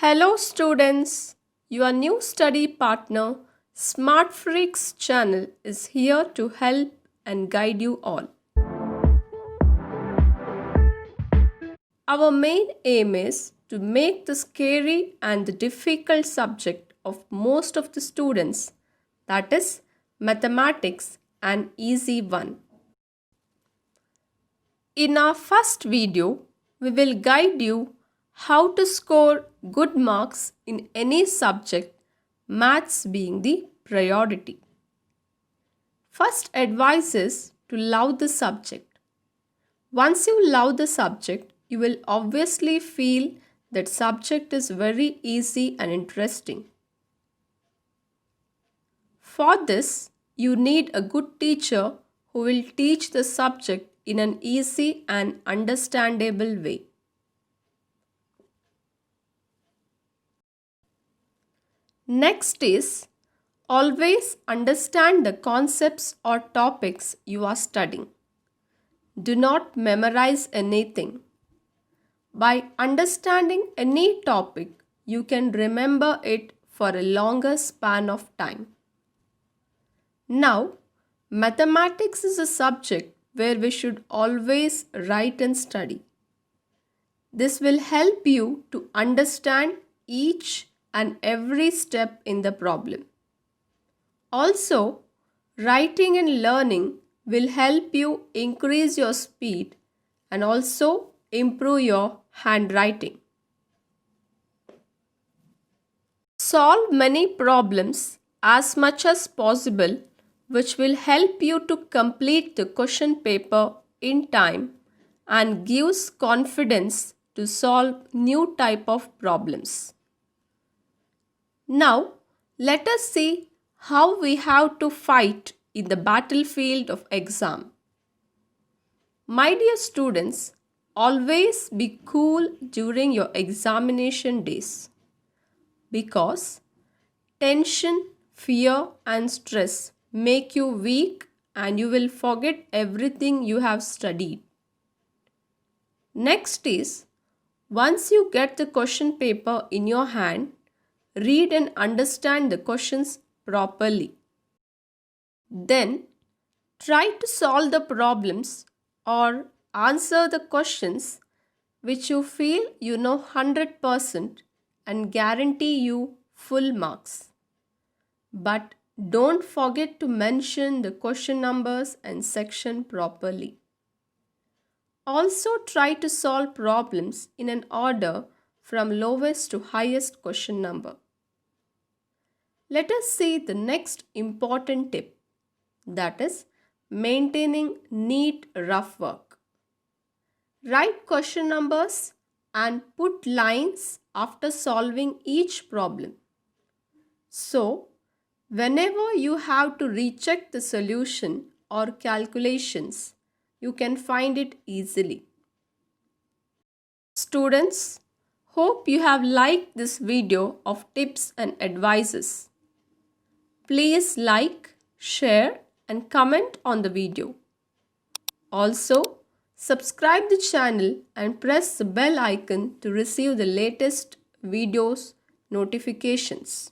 Hello students, your new study partner Smart Freaks channel is here to help and guide you all. Our main aim is to make the scary and the difficult subject of most of the students, that is mathematics, an easy one. In our first video, we will guide you how to score good marks in any subject, maths being the priority. First advice is to love the subject. Once you love the subject, you will obviously feel that subject is very easy and interesting. For this, you need a good teacher who will teach the subject in an easy and understandable way. Next is, always understand the concepts or topics you are studying. Do not memorize anything. By understanding any topic, you can remember it for a longer span of time. Now, mathematics is a subject where we should always write and study. This will help you to understand each and every step in the problem. Also, writing and learning will help you increase your speed and also improve your handwriting. Solve many problems as much as possible, which will help you to complete the question paper in time and gives confidence to solve new type of problems. Now, let us see how we have to fight in the battlefield of exam. My dear students, always be cool during your examination days because tension, fear and stress make you weak and you will forget everything you have studied. Next is, once you get the question paper in your hand, read and understand the questions properly. Then, try to solve the problems or answer the questions which you feel you know 100% and guarantee you full marks. But don't forget to mention the question numbers and section properly. Also try to solve problems in an order from lowest to highest question number. Let us see the next important tip, that is maintaining neat rough work. Write question numbers and put lines after solving each problem. So, whenever you have to recheck the solution or calculations, you can find it easily. Students, hope you have liked this video of tips and advices. Please like, share and comment on the video. Also, subscribe the channel and press the bell icon to receive the latest videos notifications.